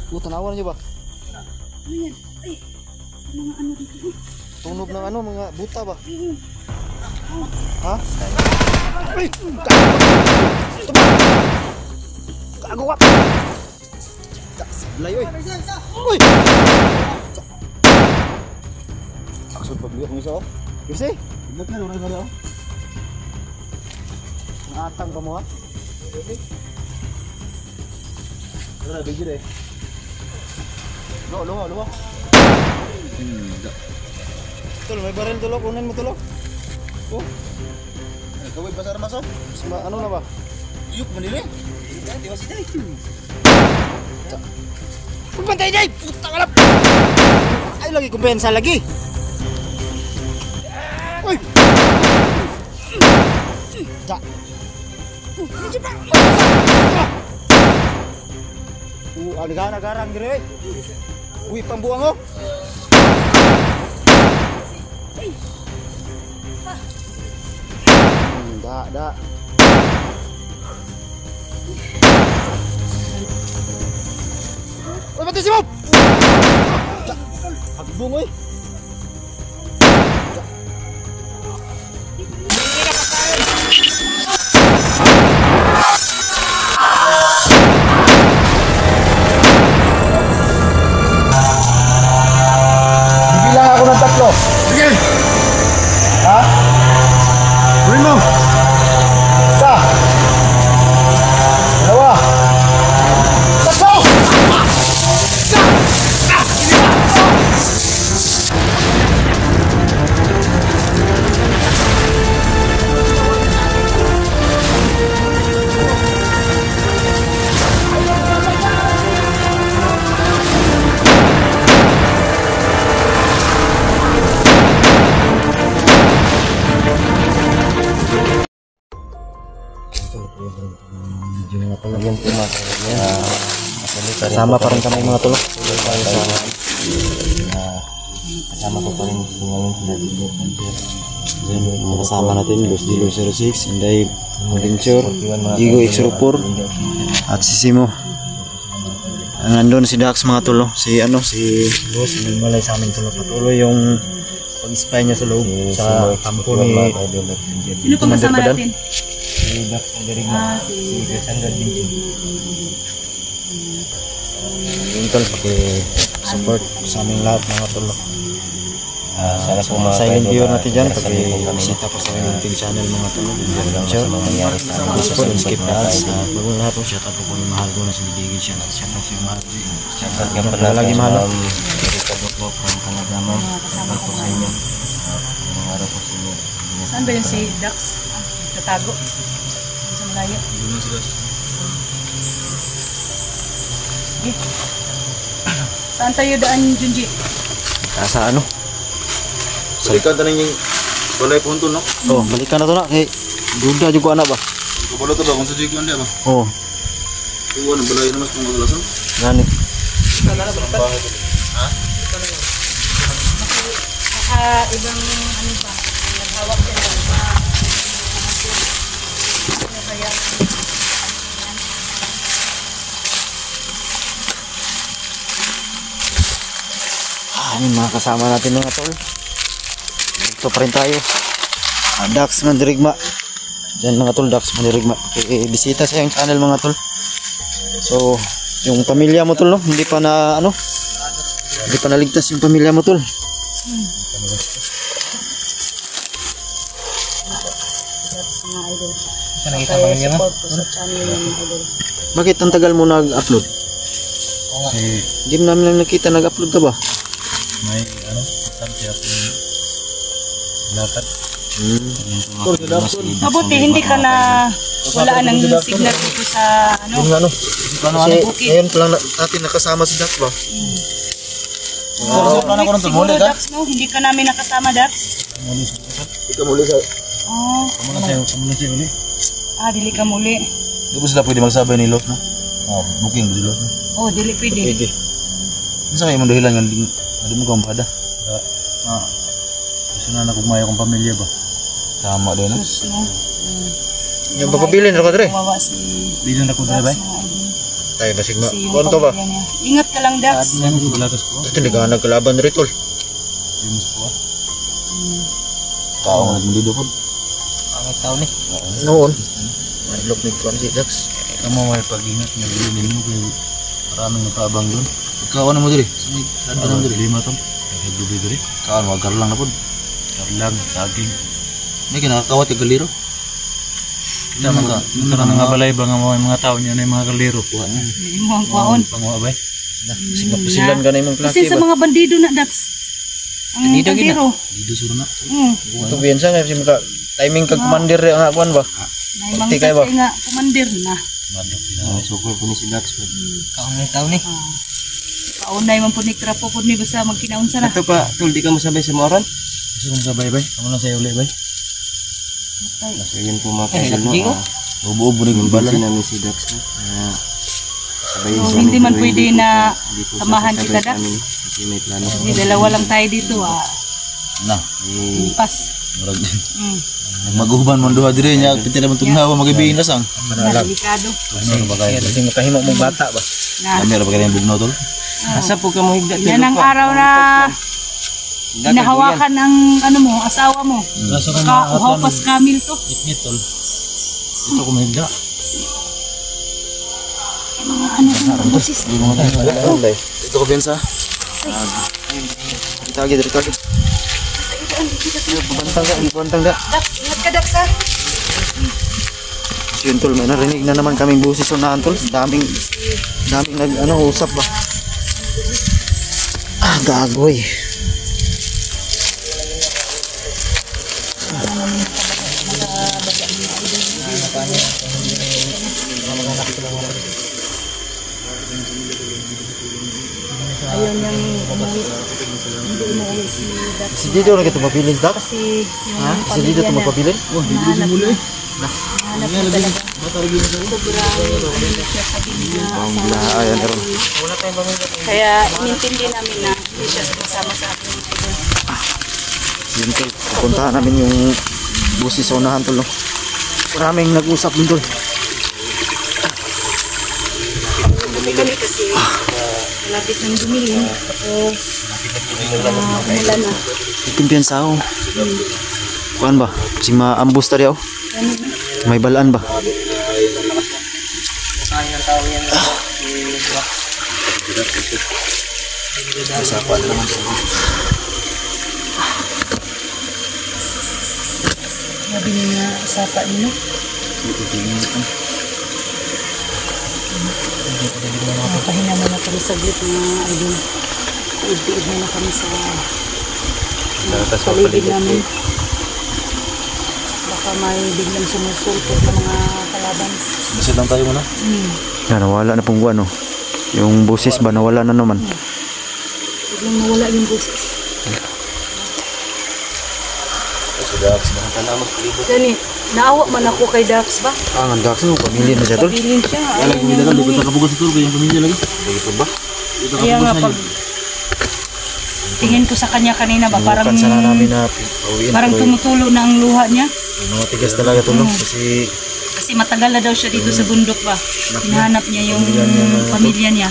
Tanawan niyo ba? Ano yan? Ay, mga ano dito. Tunog ng ano, mga buta ba? Ha? Ay! Kago ka! Sablay, oy! Uy! Aksod pabliok mo isa, oh. Kasi? Ilag na, urang na, oh. Natang pa mo, ha? Ano, bigil eh. Luha. Tol, may baril tulo, kunin mo tulo. Oh. Gawin pa sa armas, oh. Ano na ba? Iyok, manili. Di ba si Day? Puntay Day! Puta ka lang! Ay, lagi kumpensa lagi. Uy! Aligan-agarang dire, eh. Uy, pambuang, oh. Da. Uy, mati si Bob! Hagbong, uy. Bibilang ako ng 3. Sige! Ha? Gawin mo! Isa! Dalawa! Tatlo! Kasama pa rin kami mga tulok. Kasama ko pa rin kasama natin Los Dilo 06, Inday Adventure, Jigo X04 at si Simo. Nandun si Dax mga tulok. Si Los nagmalay sa amin tulok. Patuloy yung pag-spy niya sa loob sa kampo ni Sino pa kasama natin? Si Dax si Sangad Binchi. Yung tol, paki-support sa aming lahat mga tol. Sana po mga silent viewer natin dyan, pag-bisita po sa ating channel mga tol. Please po, skip na ads. Bagong lahat po, shout out po yung mahal ko na sinibigin siya. Shout out yung mahal ko. Shout out ka pala lagi mahal. Shout po from Kanagaman. Shout out po sa inyo. Mga araw po sa inyo. Saan ba yun si Dax? Tatago? Sa malayo? Doon sila. Saan tayo daan, Junji? Sa ano? Balikan tayo yung balay punto, no? Oh, balikan na to na. Kay duda juga anak ba? Kapalo to ba? Kung sa jiguan dia ba? Oh. Iwan, balay naman sa mga kalasan. Gani. Ha? Ibang ano pa? Naghawak yan ba? Ano kaya? Ayun mga kasama natin mga tol. Ito pa rin tayo. Dax Mandirigma. Diyan mga tol, Dax Mandirigma. Bisita sa yung channel mga tol. So, yung pamilya mo tol, no? Hindi pa naligtas yung pamilya mo tol. Bakit ang tagal mo nag-upload? Hindi mo namin lang nakita nag-upload ka ba? May ano? Sabi ako lakad. Mabuti, hindi ka na wala ng signal dito sa ano? Kasi ngayon pa lang natin nakasama si Dax ba? Siguro Dax, no? Hindi ka namin nakasama, Dax? Ikaw muli sa... Oh. Kamu na siya uli. Dili ka muli. Di ba sila pwede magsabay ni Lot, no? Booking di Lot, no? Oh, dili pwede. Ano sa kayo mong dahilan yung hindi mo kang bada? Gusto na kumaya kong pamilya ba? Tama din, no? No? Yung pagpapili na ko dre. Kawawa si... Bilang na ko dre ba? Tayo basig ma. Kasi yung Kuan to ba? pamilya niya. Ingat ka lang, Dax. Ito hindi ka nagkalaban rin tol. Tao nga nagmundido po. Ang tao ni. Noon. Madlok ni Kuan si Dax. Kamu may pag-ingat nga bilhin mo kay maraming napaabang doon. Ikaw ano mo diri? Sumig landa naman diri. Lima ton. Kay dubi diri. Kaan wag lang na pod. Karlang saging. May kinakawat kay galiro. Kita man ka. Mga balay ba nga mga tao niya na yung mga kaliro. Hindi mo ang kwaon. Pangwabay. Basig mapusilan ka na imong klase Kasi sa ba. mga bandido na, Dax. Ang Bandido gina. bandiro. Dito suro na. Ito biyensa nga si maka timing kag commander nga kuan ba. May mga Pati kayo ba? kasi nga kumandir na. Sukol po ni si Dax. Kaong may tao ni. Paunay man po ni trapo po ni basta magkinaunsa na. Ito pa, tol, di ka masabay sa moron? Gusto kong sabay bay. Kamu lang sayo uli bay. So yun po mga kaidol mo. Ubo-ubo ni gulbala na. namin si Dax no. So, hindi man pwede na samahan kita, Dax. Kasi may plano. Kasi dalawa lang tayo dito, Na. Pas. Murag. Mm. Maguban mo duha diri nya piti naman tugnawa magabihin na sang. Delikado. Ano ba kay? Kasi makahimo mong bata ba. Na. Kami ra ba kay bugno tol? Asa po ka mo higda Yan ang araw na hinahawakan ng ano mo, asawa mo. Nasa ka Uhaw pas kamil to. Iknit tol. Ito ko mahigda. Busis. Ito ko bensa. Tagi dari tagi. Bantang da. Dax, ingat ka, Dax, ha? Yun tol, may narinig na naman kaming busis unahan tol. Daming nag ano usap ba. Gagoy. Ayun yung umuwi. Hindi umuwi si Dax. Si Dido na kita mapilin Dax. Kasi yung Ha? Si Dido pamilya to na mapapilin? hinahanap mo. Hinahanap mo talaga. Sobrang pamilya siya sa Alhamdulillah, ayan eron. Kaya inintindi namin na hindi siya sumasama sa akin. Yun tol, pupuntahan namin yung busis sa unahan tol. No? Maraming nag-usap din tol. Kami kasi malapit ng dumilim. O umulan na. Kumpiyansa ako. Kuan ba? Si maambus tadi ako. May balaan ba? Sabi niya sapa nila. Pahinga muna kami saglit mga idol. Iid-iid muna kami sa paligid namin. Baka may biglang sumusulpot ng mga kalaban. Masid lang tayo muna. Na nawala na pong buwan no. Yung busis ba nawala na naman. Biglang nawala yung busis. Si Dax nakanta na magpalibot. Gani, naawa man ako kay Dax ba? Ang Dax no, pamilya na siya tol. Pabilin siya. Wala Ayaw kami niya dagan di umuwi. kita kabugas ito kay pamilya lagi. Dito ba? Dito Kaya nga pag tingin ko sa kanya kanina ba parang Parang sana namin na pauwiin. parang tumutulo na ang luha niya. Matigas talaga tol no. Kasi Kasi matagal na daw siya dito sa bundok ba. Hinahanap niya yung pamilya niya.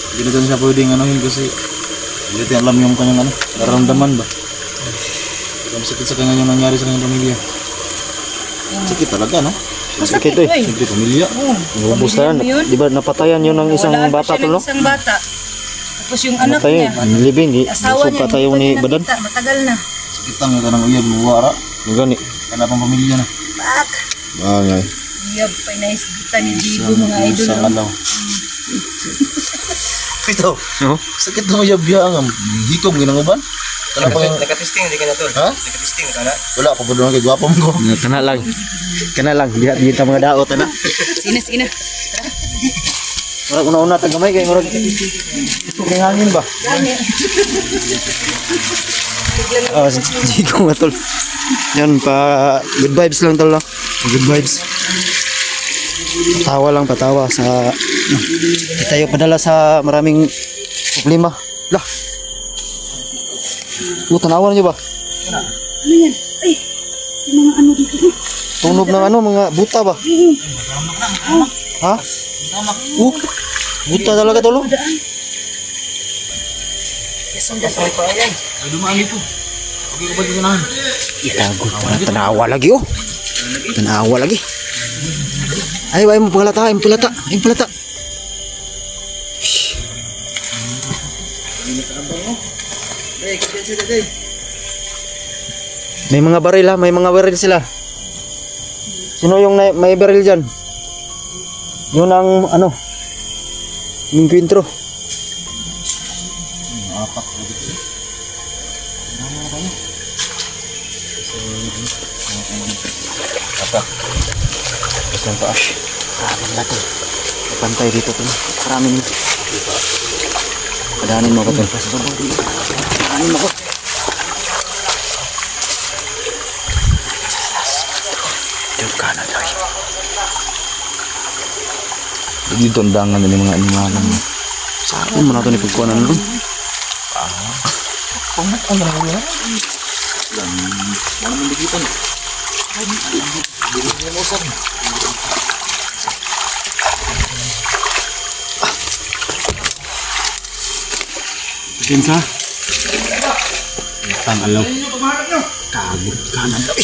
Hindi na siya pwedeng anuhin kasi hindi natin alam yung kanyang ano, nararamdaman ba? Kung sakit sa kanya yung nangyari sa kanyang pamilya. Sakit talaga, no? sakit eh. Uy. Siyempre, pamilya. Ubus na yan. Pamilya mo yun? Di ba napatayan yun ng isang Wala pa bata siya tol ng no? isang bata. Tapos yung anak Napatayan. niya, Libing. asawa niya, Suka tayo ni hindi pa Badan. nakita, matagal na. Sakit lang yung kanang uyab, buwara. Gani. Kana pang pamilya na. Bak! Bangay. Iyab pa inaisgutan ni Digo mga idol. Isang no? alaw. Ito, No? sakit na uyab ya ang hikom ginanguban. Kana pang Nakatesting, hindi ka na tol. ha? Nakatesting ka na. Wala pa pud kay gwapom ko. Kana lang. Kana lang. Di ta mga daot na. Sina, sina. Murag una-una tagamay kay murag ng hangin ba? Ah, di ko nga tol. Yan pa good vibes lang tol. No? Good vibes. Patawa sa di tayo padala sa maraming problema. Lah. Tanawan niyo ba? Ano yan? Ay! Yung mga ano dito. Tunog ng ano mga buta ba? Ha? Buta talaga tol. Ay, dumaan ito. Okay ko ba dito nahan? Ilago. Tanawa lagi oh. Tanawa lagi. Ay, mo palata, ay palata, ay palata. May mga baril ha, may mga baril sila. Sino yung may baril dyan? Yun ang ano, mingkwintro. Apa? Isang taas. Maraming lato. Pantay dito to. Maraming dito. Padanin mo ko to. Padanin mo ko. Diyan kanan lagi. Dito ang dangan ng mga animalan. Saan mo na ito ni pagkuhanan nun? Pinsa? Tangalaw. Kabut kanan daw.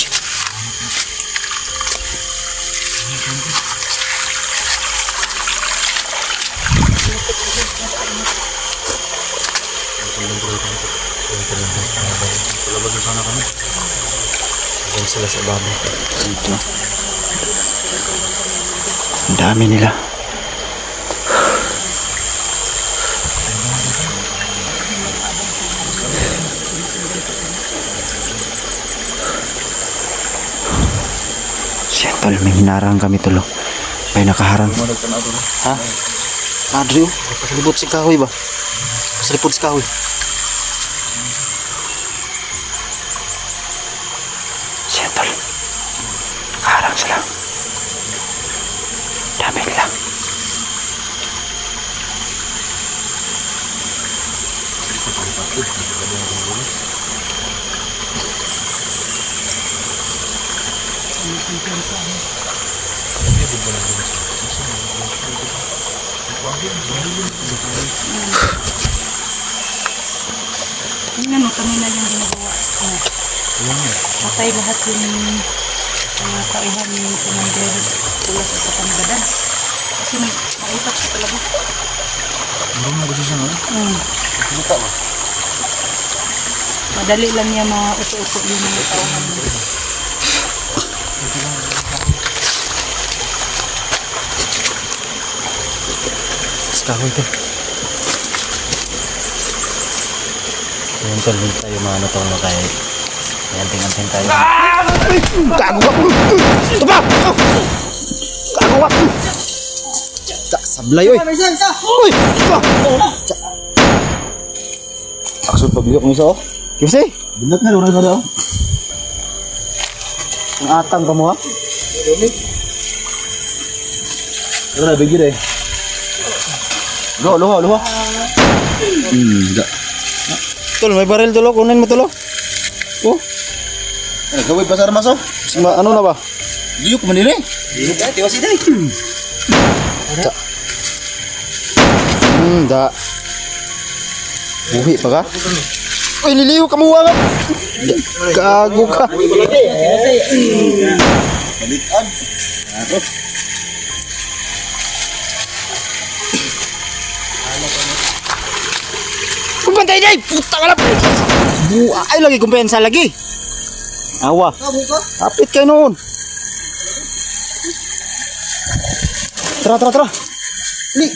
Diyan sila sa baba. Dito. Ang dami nila. Siya tol, may hinarang kami tulo. May nakaharang. Ha? Adrio? Pasalipot si kahoy ba? Pasalipot si kahoy. Siya tol. Nakaharang sila. Dami nila. Tingnan mo, kanina yung ginagawa. Patay lahat yung kaihan ni Commander Tulas sa Panggadan. Kasi maipat siya talaga. Marunong na gusto siya nga? Kita ba? Madali lang niya mauto-uto yung mga tao namin. Kahoy to. Ayan tol, hindi tayo maano tol na tayo. Anting-anting tayo. Gago ka! Ito ba? Gago ka! Sablay oy! Uy! Aksyon pabiyok ng isa oh. Kasi? Binat na, orang kada oh. Ang atang ka mo ha? Ano na, bigir eh. Luha. Enggak. Tol, may baril tulo. Kunin mo tulo. Oh. Gawin pasar masuk. Ano na ba? Diyo ko manire. Diyo ka, tiwas ito eh. Da. Buhi pa ka? Uy, niliw ka mo nga. Gago ka. Balikan. Kumpantay day, puta ka lang. Ay lagi kumpensa lagi. Awa. Kapit kayo noon. Tara. Li.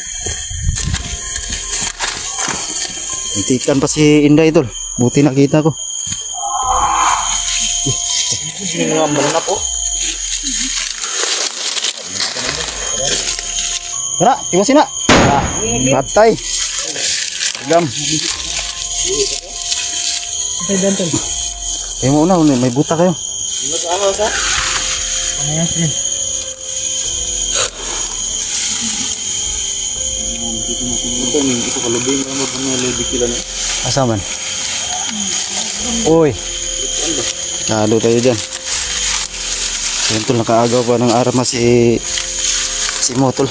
Hintikan pa si Inday tol. Buti nakita ko. Sini nga manap oh. Tara, tiwasin na. Patay. Gam. Kayo muna, may buta kayo. Asa man? Uy. Nalo tayo dyan. Yan tol, nakaagaw pa ng armas si Motol.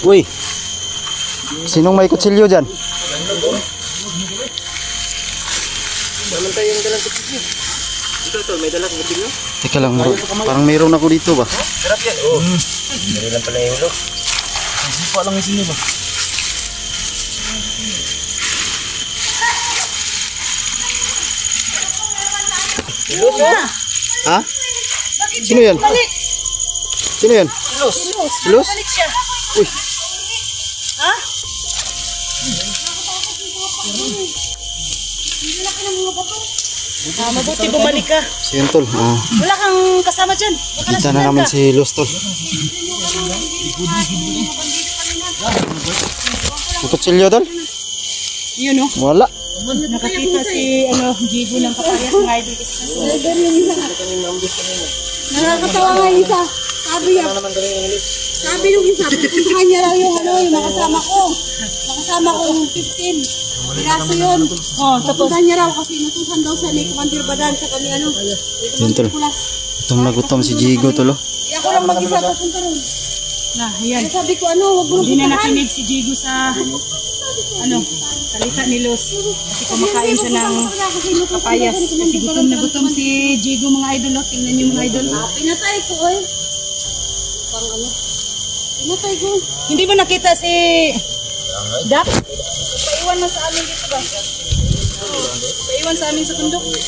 Uy, sinong may kutsilyo dyan? Teka lang, bro. Parang mayroon ako dito ba? Dari lang pala yung ulo. Sipa lang yung sino ba? Ha? Sino yan? Sino yan? Los? Balik siya. Uy, Ha? Mabuti bumalik ka. si Tol. Wala kang kasama dyan. Baka Kita na nasaktan naman ka. si Los, Tol. May kutsilyo, Tol? Yun o. Wala. Nakakita si Jigo ng papayas ng idol kasi. Nakakatawa nga yung isa. Sabi nung isa, pupuntahan niya raw yung yung makasama ko. Makasama ko yung 15. Piraso yun. Oh, tapos. Pupuntahan niya raw kasi natusan daw sa ni Commander Badan sa kami Yun, Tol. Pulas. Gutom na gutom si Jigo, Tol. Ako lang mag-isa pupunta ron. Na, yan. Kaya sabi ko wag mo Hindi na puntahan. nakinig si Jigo sa salita ni Los. Kasi kumakain siya ng papayas. Kasi gutom na gutom si Jigo mga idol. No? Tingnan niyo mga idol. Pinatay ko Parang pinatay ko. Hindi mo nakita si Dap? Paiwan mo sa amin dito ba? Paiwan sa amin sa tundok. Kasi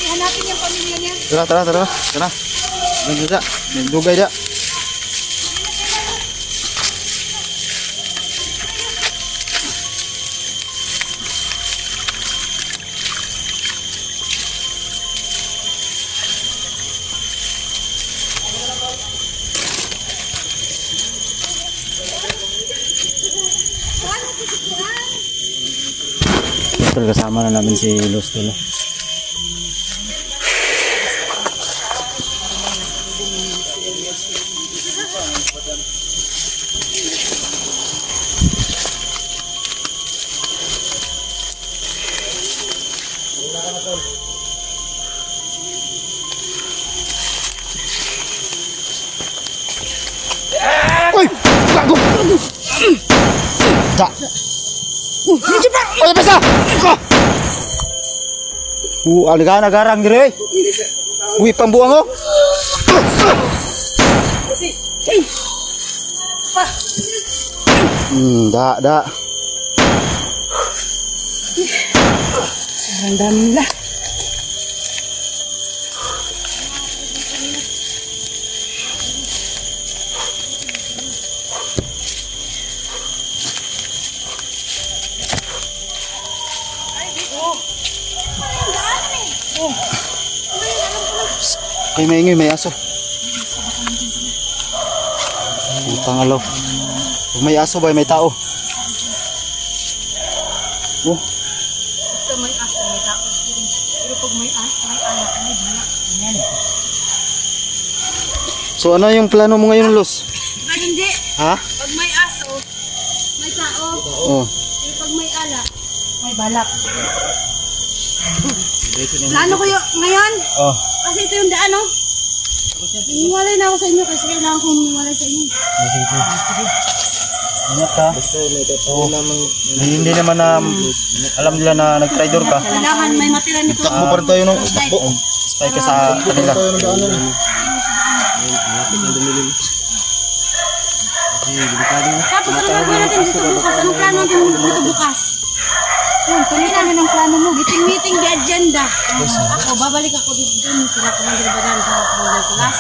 hanapin yung pamilya niya. Tara, tara, tara. Tara. Dugay da. Dugay da. Tol, kasama na namin si Los, Tol. Uy! Gago! Da! Oye, pesa! Alagaan agarang dire. Uy, pambuang oh. Da. Ang dami nila. Ay, maingay, may aso. Putang alaw. Pag may aso ba, may tao. Oh. Ito may aso, may tao. Pero pag may aso, may anak, may balak. Yan. So ano yung plano mo ngayon, Los? Diba hindi? Ha? Pag may aso, may tao. Oh. Pero pag may ala, May balak. plano ko yun ngayon. Oh. Kasi ito yung daan, no? Hiniwalay na ako sa inyo kasi kailangan kong hiniwalay sa inyo. Ingat ka. Oh. Hindi naman na alam nila na nag-tridor ka. Kailangan may matira nito. Takbo pa rin tayo nung takbo. Stay ka sa kanila. Tapos ano gagawin natin dito bukas? Anong plano natin dito bukas? Tuloy namin ang plano mo. Meeting the agenda. Ako, babalik ako dito dun. Sila Commander Badan sa Commander Pulas.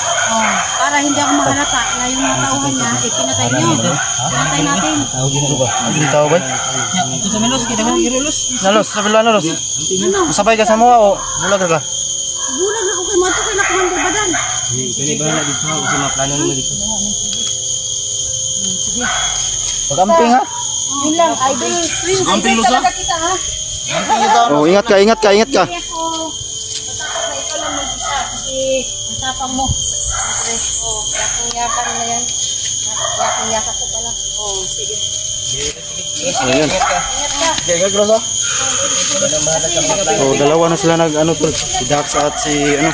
Para hindi ako mahalata na yung mga tauhan niya, pinatay niyo. Pinatay natin. Hindi tao ba? Ito sa Melos, kita ka irulos. Nalos, sabi lo Nalos. Masabay ka sa mga o bulag ka. Bulag ako kay Mato kay Commander Badan. Pag-camping ha? Yun lang, idol. Camping Idol lusa? talaga kita ha. Oh, ingat ka. Hindi ako tatakot na ikaw lang mag-isa kasi ang tapang mo. Siyempre, yakang-yakan na yan. Yakang-yakan ko pala. Sige. Ayun. Ingat ka. Ingat Rosa. So, dalawa na sila nag-ano tol. Si Dax at si ano.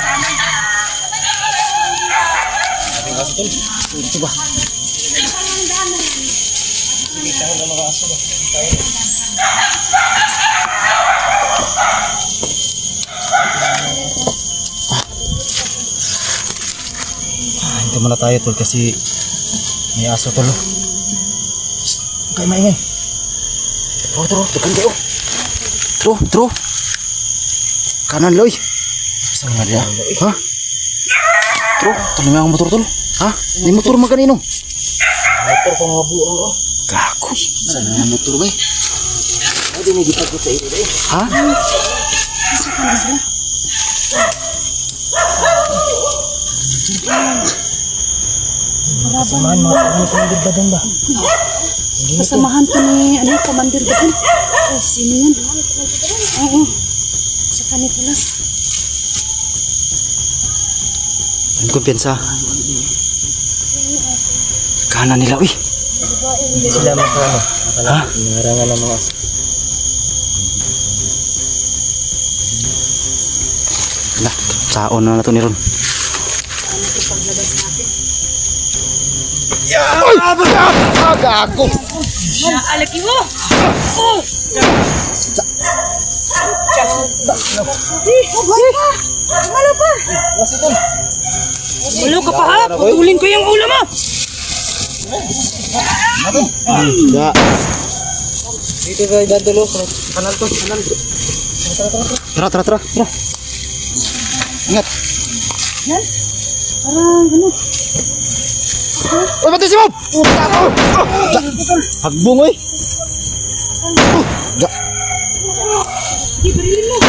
Ito ba? Hinto muna tayo tol kasi may aso tol. Okay, maingay. Tro, tekan tayo. Tro. Kanan loy. Saan nga dia? Ha? Tro, tali mo ang motor tol. Ha? May motor maganino. Motor ko nga buo. Gago. Saan nga motor ba? Ay, may gipagod sa ilo eh. Ha? Isa ka na sila. Samahan mga pagkakalagod ba doon ba? Kasamahan ko ni Commander Badan. Sino yun? Oo. Sa Kanikulas. Ang kumpiyansa. Kanan nila, uy. Hindi sila makano. Ha? Nangarangan ng mga Ala, saon na to ni Ron. Gago! Alaki mo! Oh! Malo pa! Malo ka pa ha! Putulin ko yung ulo mo! Ya. dito sa idadulo. Kanal to. Tara. Ingat. Yan? Parang ano? Uy, mati si Bob! Hagbong, uy! Di, barilin mo!